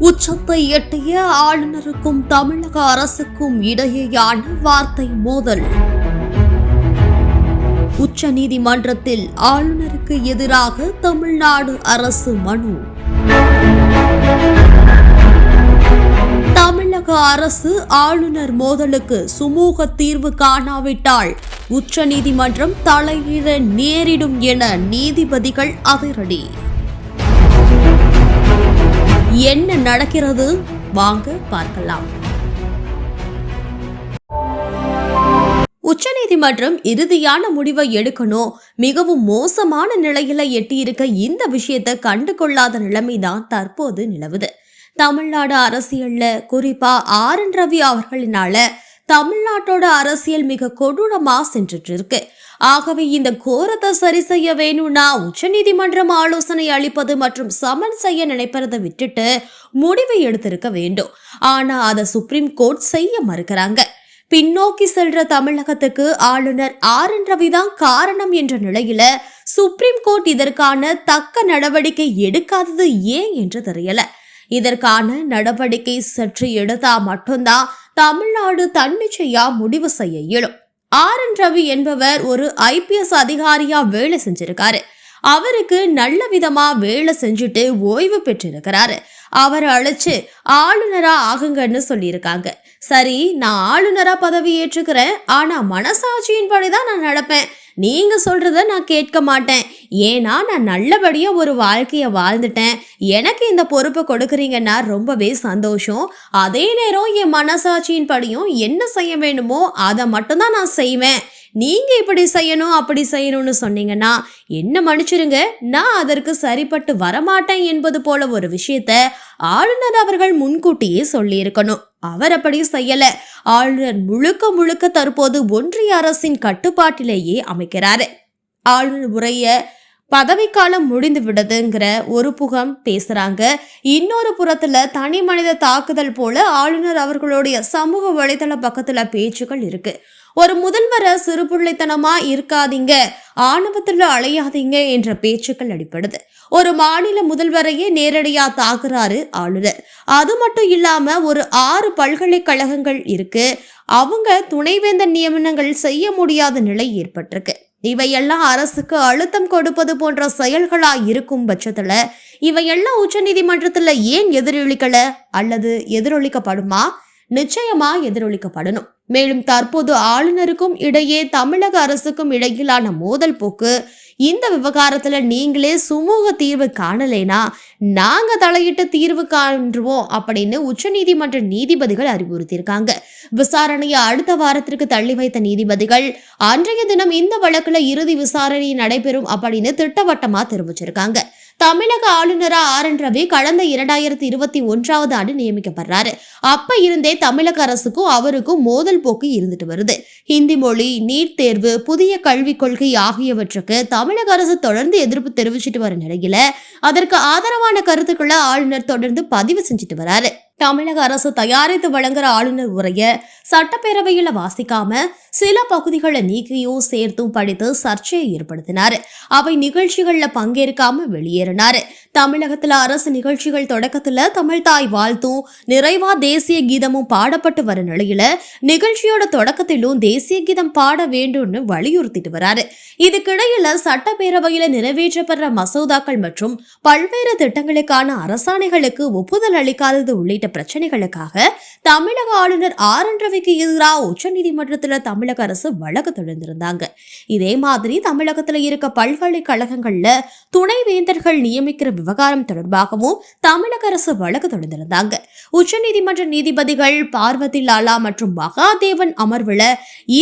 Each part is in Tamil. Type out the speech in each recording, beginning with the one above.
உச்சத்தை எட்டிய ஆளுநருக்கும் தமிழக அரசுக்கும் இடையேயான வார்த்தை மோதல். உச்ச நீதிமன்றத்தில் ஆளுநருக்கு எதிராக தமிழ்நாடு அரசு மனு. தமிழக அரசு ஆளுநர் மோதலுக்கு சுமூக தீர்வு காணாவிட்டால் உச்ச நீதிமன்றம் தலையிட நேரிடும் என நீதிபதிகள் அதிரடி. என்ன நடக்கிறது வாங்க பார்க்கலாம். உச்சநீதிமன்றம் இறுதியான முடிவை எடுக்கணும். மிகவும் மோசமான நிலையில எட்டியிருக்க இந்த விஷயத்தை கண்டு கொள்ளாத நிலைமைதான் தற்போது நிலவுது. தமிழ்நாடு அரசியல்ல குறிப்பா ஆர்.என். ரவி அவர்களினால தமிழ்நாட்டோட அரசியல் மிக கொடூரமா சென்றுட்டு இருக்கு. ஆகவே இந்த கோரத்தை சரி செய்ய வேணும்னா உச்சநீதிமன்றம் ஆலோசனை அளிப்பது மற்றும் சமன் செய்ய நினைப்பதை விட்டுட்டு முடிவை எடுத்திருக்க வேண்டும். ஆனா அதை சுப்ரீம் கோர்ட் செய்ய மறுக்கிறாங்க. பின்னோக்கி செல்ற தமிழகத்துக்கு ஆளுநர் ஆர்.என். ரவி தான் காரணம் என்ற நிலையில சுப்ரீம் கோர்ட் இதற்கான தக்க நடவடிக்கை எடுக்காதது ஏன் என்று தெரியல. இதற்கான நடவடிக்கை சற்று எடுத்தா மட்டும்தான் தமிழ்நாடு தன்னிச்சையா முடிவு செய்ய இயலும். ஆர்.என். ரவி என்பவர் ஒரு IPS அதிகாரியா வேலை செஞ்சிருக்காரு. அவருக்கு நல்ல விதமா வேலை செஞ்சுட்டு ஓய்வு பெற்றிருக்கிறாரு. அவரை அழைச்சு ஆளுநரா ஆகுங்கன்னு சொல்லியிருக்காங்க. சரி, நான் ஆளுநரா பதவி ஏற்றுக்கிறேன், ஆனா மனசாட்சியின் படிதான் நான் நடப்பேன். நீங்க சொல்றத நான் கேட்க மாட்டேன். ஏன்னா நான் நல்லபடியா ஒரு வாழ்க்கைய வாழ்ந்துட்டேன். எனக்கு இந்த பொறுப்பை கொடுக்குறீங்கன்னா ரொம்பவே சந்தோஷம். அதே நேரம் என் மனசாட்சியின் படியும் என்ன செய்ய வேணுமோ அதை மட்டும்தான் நான் செய்வேன். நீங்க இப்படி செய்யணும் அப்படி செய்யணும்னு சொன்னீங்கன்னா என்ன மன்னிச்சிருங்க, நான் அதற்கு சரிப்பட்டு வரமாட்டேன் என்பது போல ஒரு விஷயத்த ஆளுநர் அவர்கள் முன்கூட்டியே சொல்லி இருக்கணும். அவர் அப்படி செய்யல. ஆளுநர் முழுக்க தற்போது ஒன்றிய அரசின் கட்டுப்பாட்டிலேயே அமைக்கிறாரு. ஆளுநர் உரைய பதவிக்காலம் முடிந்து விடுதுங்கிற ஒரு புகம் பேசுறாங்க. இன்னொரு புறத்துல தனி மனித தாக்குதல் போல ஆளுநர் அவர்களுடைய சமூக வலைதள பக்கத்துல பேச்சுக்கள் இருக்கு. ஒரு முதல்வரை சிறுபிள்ளைத்தனமா இருக்காதீங்க, ஆணவத்துல அலையாதீங்க என்ற பேச்சுக்கள் அடிப்படுது. ஒரு மாநில முதல்வரையே நேரடியா தாக்குறாரு ஆளுநர். அது மட்டும் இல்லாம ஒரு 6 பல்கலைக்கழகங்கள் இருக்கு. அவங்க துணைவேந்தர் நியமனங்கள் செய்ய முடியாத நிலை ஏற்பட்டிருக்கு. இவையெல்லாம் அரசுக்கு அழுத்தம் கொடுப்பது போன்ற செயல்களா இருக்கும் பட்சத்துல இவையெல்லாம் உச்ச நீதிமன்றத்துல ஏன் எதிரொலிக்கல அல்லது எதிரொலிக்கப்படுமா? நிச்சயமா எதிரொலிக்கப்படணும். மேலும் தற்போது ஆளுநருக்கும் இடையே தமிழக அரசுக்கும் இடையிலான மோதல் போக்கு, இந்த விவகாரத்துல நீங்களே சுமூக தீர்வு காணலைனா நாங்க தலையிட்டு தீர்வு காண்றுவோம் அப்படின்னு உச்சநீதிமன்ற நீதிபதிகள் அறிவுறுத்தியிருக்காங்க. விசாரணையை அடுத்த வாரத்திற்கு தள்ளி வைத்த நீதிபதிகள் அன்றைய தினம் இந்த வழக்குல இறுதி விசாரணை நடைபெறும் அப்படின்னு திட்டவட்டமா தெரிவிச்சிருக்காங்க. தமிழக ஆளுநரா ஆர்.என். ரவி கடந்த 2021 ஆண்டு நியமிக்கப்படுறாரு. அப்ப இருந்தே தமிழக அரசுக்கும் அவருக்கும் மோதல் போக்கு இருந்துட்டு வருது. ஹிந்தி மொழி, நீட் தேர்வு, புதிய கல்விக் கொள்கை ஆகியவற்றுக்கு தமிழக அரசு தொடர்ந்து எதிர்ப்பு தெரிவிச்சுட்டு வர நிலையில அதற்கு ஆதரவான கருத்துக்களை ஆளுநர் தொடர்ந்து பதிவு செஞ்சுட்டு வராரு. தமிழக அரசு தயாரித்து வழங்குற ஆளுநர் உரைய சட்டப்பேரவையில வாசிக்காம சில பகுதிகளை நீக்கியோ சேர்த்தும் படித்து சர்ச்சையை ஏற்படுத்தினாரு. அவை நிகழ்ச்சிகள்ல பங்கேற்காம வெளியேறினாரு. தமிழகத்துல அரசு நிகழ்ச்சிகள் தொடக்கத்துல தமிழ் தாய் வாழ்த்தும் நிறைவா தேசிய கீதமும் பாடப்பட்டு வர நிலையில நிகழ்ச்சியோட தொடக்கத்திலும் தேசிய கீதம் பாட வேண்டும்னு வலியுறுத்திட்டு வராரு. இதுக்கிடையில சட்டப்பேரவையில நிறைவேற்றப்படுற மசோதாக்கள் மற்றும் பல்வேறு திட்டங்களுக்கான அரசாணைகளுக்கு ஒப்புதல் அளிக்காதது உள்ளிட்ட பிரச்சனைகளுக்காக தமிழக ஆளுநர் ஆர்.என். ரவிக்கு எதிராக உச்ச நீதிமன்றத்துல தமிழக அரசு வழக்கு தொடர்ந்திருந்தாங்க. இதே மாதிரி தமிழகத்துல இருக்க பல்கலைக்கழகங்கள்ல துணைவேந்தர்கள் நியமிக்கிற விவகாரம் தொடர்பாகவும் தமிழக அரசு வழக்கு தொடர்ந்திருந்தாங்க. உச்ச நீதிமன்ற நீதிபதிகள் பார்வதி லாலா மற்றும் மகாதேவன் அமர்வுல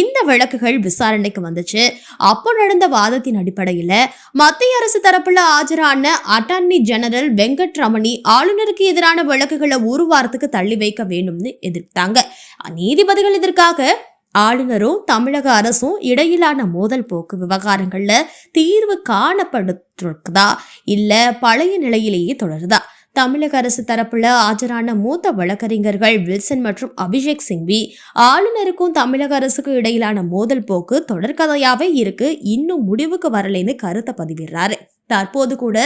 இந்த வழக்குகள் விசாரணைக்கு வந்துச்சு. அப்போ நடந்த வாதத்தின் அடிப்படையில மத்திய அரசு தரப்புல ஆஜரான அட்டார்னி ஜெனரல் வெங்கட் ரமணி ஆளுநருக்கு எதிரான வழக்குகளை ஒரு வாரத்துக்கு தள்ளி வைக்க வேண்டும்னு எதிர்த்தாங்க. நீதிபதிகள் இதற்காக ஆளுநரும் தமிழக அரசும் இடையிலான மோதல் போக்கு விவகாரங்கள்ல தீர்வு காணப்படுறதா இல்ல பழைய நிலையிலேயே தொடருதா? தமிழக அரசு தரப்புல ஆஜரான மூத்த வழக்கறிஞர்கள் வில்சன் மற்றும் அபிஷேக் சிங்வி ஆளுநருக்கும் தமிழக அரசுக்கும் இடையிலான மோதல் போக்கு தொடர்கதையாவே இருக்கு, இன்னும் முடிவுக்கு வரலைன்னு கருத்தை பதிவிடுறாரு. தற்போது கூட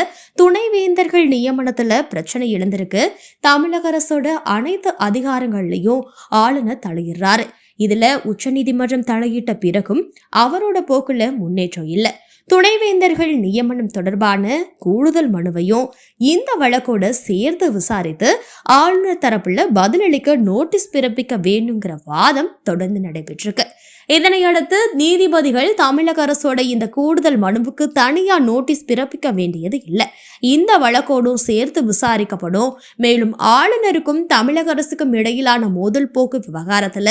துணைவேந்தர்கள் நியமனத்துல பிரச்சனை எழுந்திருக்கு. தமிழக அரசோட அனைத்து அதிகாரங்கள்லயும் ஆளுநர் தலையிடுறாரு. இதுல உச்சநீதிமன்றம் தலையிட்ட பிறகும் அவரோட போக்குல முன்னேற்றம் இல்ல. துணைவேந்தர்கள் நியமனம் தொடர்பான கூடுதல் மனுவையும் இந்த வழக்கோட சேர்த்து விசாரித்து ஆளுநர் தரப்புல பதிலளிக்க நோட்டீஸ் பிறப்பிக்க வேண்டுங்கிற வாதம் தொடர்ந்து நடைபெற்றிருக்கு. இதனையடுத்து நீதிபதிகள் தமிழக அரசோட இந்த கூடுதல் மனுவுக்கு தனியா நோட்டீஸ் பிறப்பிக்க வேண்டியது இல்லை, இந்த வழக்கோடும் சேர்த்து விசாரிக்கப்படும். மேலும் ஆளுநருக்கும் தமிழக அரசுக்கும் இடையிலான மோதல் போக்கு விவகாரத்துல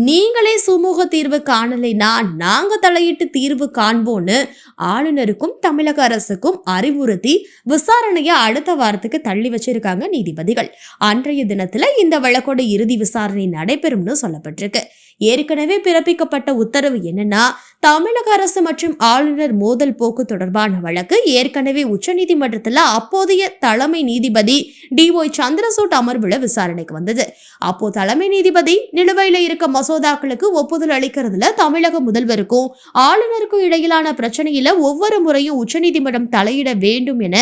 நீங்களே சுமூக தீர்வு காணலைன்னா நாங்க தலையிட்டு தீர்வு காண்போன்னு ஆளுநருக்கும் தமிழக அரசுக்கும் அறிவுறுத்தி விசாரணையை அடுத்த வாரத்துக்கு தள்ளி வச்சிருக்காங்க நீதிபதிகள். அன்றைய தினத்துல இந்த வழக்கோட இறுதி விசாரணை நடைபெறும்னு சொல்லப்பட்டிருக்கு. ஏற்கனவே பிறப்பிக்கப்பட்ட உத்தரவு என்னன்னா, தமிழக அரசு மற்றும் ஆளுநர் மோதல் போக்கு தொடர்பான வழக்கு ஏற்கனவே உச்சநீதிமன்றத்தில் அப்போதைய தலைமை நீதிபதி DY சந்திரசூட் அமர்வுல விசாரணைக்கு வந்தது. அப்போ தலைமை நீதிபதி நிலுவையில இருக்க மசோதாக்களுக்கு ஒப்புதல் அளிக்கிறதுல தமிழக முதல்வருக்கும் ஆளுநருக்கும் இடையிலான பிரச்சனையில ஒவ்வொரு முறையும் உச்சநீதிமன்றம் தலையிட வேண்டும் என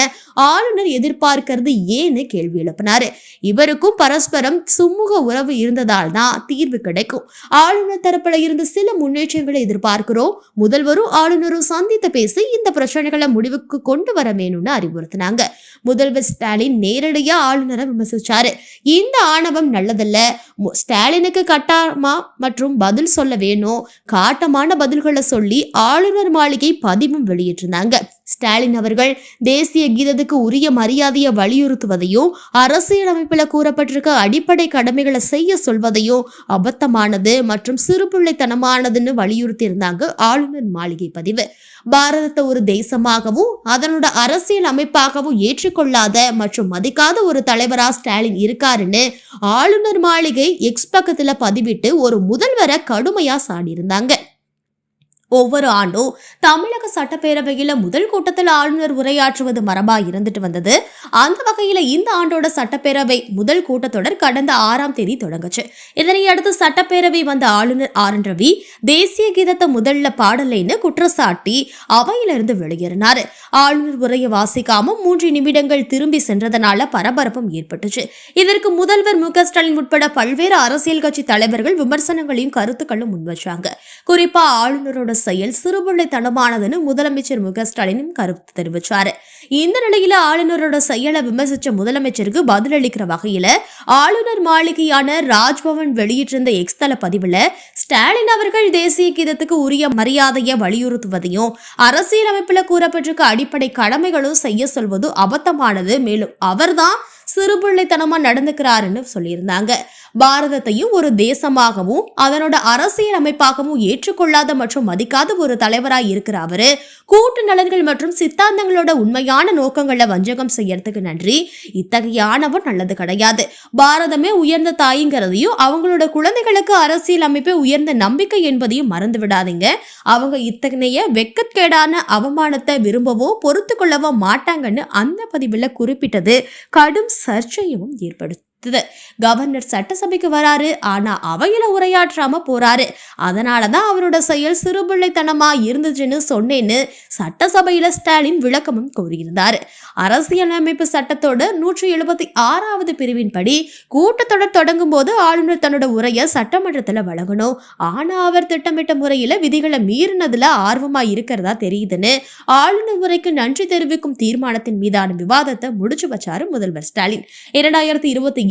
ஆளுநர் எதிர்பார்க்கிறது ஏன்னு கேள்வி எழுப்பினாரு. இவருக்கும் பரஸ்பரம் சுமூக உறவு இருந்ததால் தான் தீர்வு கிடைக்கும். ஆளுநர் தரப்புல இருந்து சில முன்னேற்றங்களை எதிர்பார்க்கிறோம். முதல்வரும் ஆளுநரும் சந்தித்து பேசி இந்த பிரச்சனைகளை முடிவுக்கு கொண்டு வர வேணும்னு அறிவுறுத்தினாங்க. முதல்வர் ஸ்டாலின் நேரடியா ஆளுநரை விமர்சிச்சாரு. இந்த ஆணவம் நல்லதல்ல, ஸ்டாலினுக்கு கட்டாயமா மற்றும் பதில் சொல்ல வேணும், காட்டமான பதில்களை சொல்லி ஆளுநர் மாளிகை பதிவும் வெளியிட்டிருந்தாங்க. ஸ்டாலின் அவர்கள் தேசிய கீதத்துக்கு உரிய மரியாதையை வலியுறுத்துவதையும் அரசியலமைப்பில் கூறப்பட்டிருக்க அடிப்படை கடமைகளை செய்ய சொல்வதையும் அபத்தமானது மற்றும் சிறுபிள்ளைத்தனமானதுன்னு வலியுறுத்தி இருந்தாங்க ஆளுநர் மாளிகை பதிவு. பாரதத்தை ஒரு தேசமாகவும் அதனோட அரசியல் அமைப்பாகவும் ஏற்றுக்கொள்ளாத மற்றும் மதிக்காத ஒரு தலைவரா ஸ்டாலின் இருக்காருன்னு ஆளுநர் மாளிகை எக்ஸ் பக்கத்துல பதிவிட்டு ஒரு முதல்வரை கடுமையா சாடியிருந்தாங்க. ஒவ்வொரு ஆண்டும் தமிழக சட்டப்பேரவையில முதல் கூட்டத்தில் ஆளுநர் உரையாற்றுவது மரபா இருந்துட்டு வந்தது. அந்த வகையில இந்த ஆண்டோட சட்டப்பேரவை முதல் கூட்டத்தொடர் கடந்த 6ஆம் தேதி தொடங்குச்சு. இதனையடுத்து சட்டப்பேரவை வந்த ஆளுநர் RN ரவி தேசிய கீதத்தை முதல்ல பாடலைன்னு குற்றச்சாட்டி அவையிலிருந்து வெளியேறினாரு. ஆளுநர் உரையை வாசிக்காம 3 நிமிடங்கள் திரும்பி சென்றதனால பரபரப்பும் ஏற்பட்டுச்சு. இதற்கு முதல்வர் MK ஸ்டாலின் உட்பட பல்வேறு அரசியல் கட்சி தலைவர்கள் விமர்சனங்களையும் கருத்துக்களும் முன்வச்சாங்க. குறிப்பா ஆளுநரோட செயல் சிறுபிள்ளைத்தனமானதுன்னு முதலமைச்சர் MK ஸ்டாலினும் கருத்து தெரிவிச்சாரு. இந்த நிலையில ஆளுநரோட செயலை விமர்சிச்ச முதலமைச்சருக்கு பதிலளிக்கிற வகையில ஆளுநர் மாளிகையான ராஜ்பவன் வெளியிட்டிருந்த எக்ஸ் தள பதிவுல ஸ்டாலின் அவர்கள் தேசிய கீதத்துக்கு உரிய மரியாதையை வலியுறுத்துவதையும் அரசியலமைப்புல கூறப்பட்டிருக்க அடிப்படை கடமைகளும் செய்ய சொல்வது அபத்தமானது, மேலும் அவர்தான் சிறுபிள்ளைத்தனமா நடந்துக்கிறாருன்னு சொல்லியிருந்தாங்க. பாரதத்தையும் ஒரு தேசமாகவும் அதனோட அரசியல் அமைப்பாகவும் ஏற்றுக்கொள்ளாத மற்றும் மதிக்காத ஒரு தலைவராய் இருக்கிற அவரு கூட்டு நலன்கள் மற்றும் சித்தாந்தங்களோட உண்மையான நோக்கங்களை வஞ்சகம் செய்யறதுக்கு நன்றி. இத்தகைய ஆணவம் நல்லது கிடையாது. பாரதமே உயர்ந்த தாய்ங்கிறதையும் அவங்களோட குழந்தைகளுக்கு அரசியல் அமைப்பே உயர்ந்த நம்பிக்கை என்பதையும் மறந்து விடாதீங்க. அவங்க இத்தகைய வெட்கக்கேடான அவமானத்தை விரும்பவோ பொறுத்து கொள்ளவோ மாட்டாங்கன்னு அந்த பதிவுல குறிப்பிட்டது கடும் சர்ச்சையும் ஏற்படுத்தும். கவர்னர் சட்டசபைக்கு வராரு, ஆனா அவையில உரையாற்றாம போறாரு. அதனாலதான் அவரோட செயல் சிறுபிள்ளைத்தனமா இருந்துச்சுன்னு சொன்னேன்னு சட்டசபையில ஸ்டாலின் விளக்கமும் கோரியிருந்தாரு. அரசியலமைப்பு சட்டத்தோட 176வது பிரிவின் படி கூட்டத்தொடர் தொடங்கும் போது ஆளுநர் தன்னோட உரையை சட்டமன்றத்துல வழங்கணும். ஆனா அவர் திட்டமிட்ட முறையில விதிகளை மீறினதுல ஆர்வமா இருக்கிறதா தெரியுதுன்னு ஆளுநர் உரைக்கு நன்றி தெரிவிக்கும் தீர்மானத்தின் மீதான விவாதத்தை முடிச்சு வச்சாரு முதல்வர் ஸ்டாலின். 2022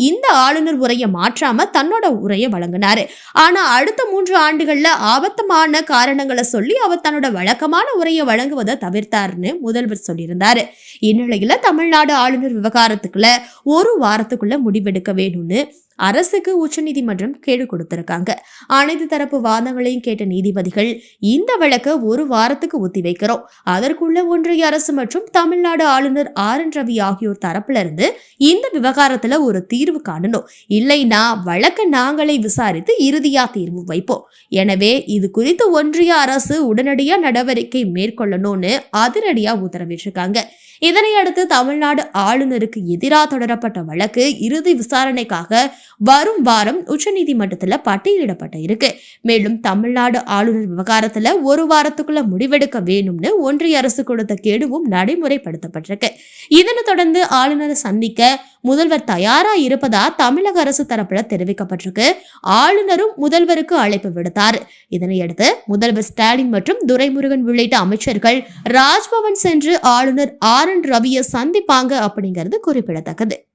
இந்த ஆளுநர் உரையை மாற்றாம தன்னோட உரையை வழங்கினாரு. ஆனா அடுத்த 3 ஆண்டுகள்ல ஆபத்தமான காரணங்களை சொல்லி அவர் தன்னோட வழக்கமான உரையை வழங்குவதை தவிர்த்தாருன்னு முதல்வர் சொல்லியிருந்தாரு. இந்நிலையில தமிழ்நாடு ஆளுநர் விவகாரத்துக்குள்ள 1 வாரத்துக்குள்ள முடிவெடுக்க வேணும்னு அரசுக்கு உச்சநீதிமன்றம் கேடு கொடுத்திருக்காங்க. அனைத்து தரப்பு வாதங்களையும் கேட்ட நீதிபதிகள் இந்த வழக்கை 1 வாரத்துக்கு ஒத்திவைக்கிறோம், அதற்குள்ள ஒன்றிய அரசு மற்றும் தமிழ்நாடு ஆளுநர் RN ரவி ஆகியோர் தரப்புல இருந்து இந்த விவகாரத்துல ஒரு தீர்வு காணணும், இல்லைன்னா வழக்கை நாங்களே விசாரித்து இறுதியா தீர்வு வைப்போம். எனவே இது குறித்து ஒன்றிய அரசு உடனடியா நடவடிக்கை மேற்கொள்ளணும்னு அதிரடியா உத்தரவிட்டிருக்காங்க. இதனையடுத்து தமிழ்நாடு ஆளுநருக்கு எதிராக தொடரப்பட்ட வழக்கு இறுதி விசாரணைக்காக வரும் வாரம் உச்சநீதிமன்றத்தில் பட்டியலிடப்பட்ட இருக்கு. மேலும் தமிழ்நாடு ஆளுநர் விவகாரத்துல ஒரு வாரத்துக்குள்ள முடிவெடுக்க வேணும்னு ஒன்றிய அரசு கொடுத்த கெடுவும் நடைமுறைப்படுத்தப்பட்டிருக்கு. இதனை தொடர்ந்து ஆளுநரை சந்திக்க முதல்வர் தயாரா இருப்பதா தமிழக அரசு தரப்புல தெரிவிக்கப்பட்டிருக்கு. ஆளுநரும் முதல்வருக்கு அழைப்பு விடுத்தார். இதனையடுத்து முதல்வர் ஸ்டாலின் மற்றும் துரைமுருகன் உள்ளிட்ட அமைச்சர்கள் ராஜ்பவன் சென்று ஆளுநர் RN ரவியை சந்திப்பாங்க அப்படிங்கிறது குறிப்பிடத்தக்கது.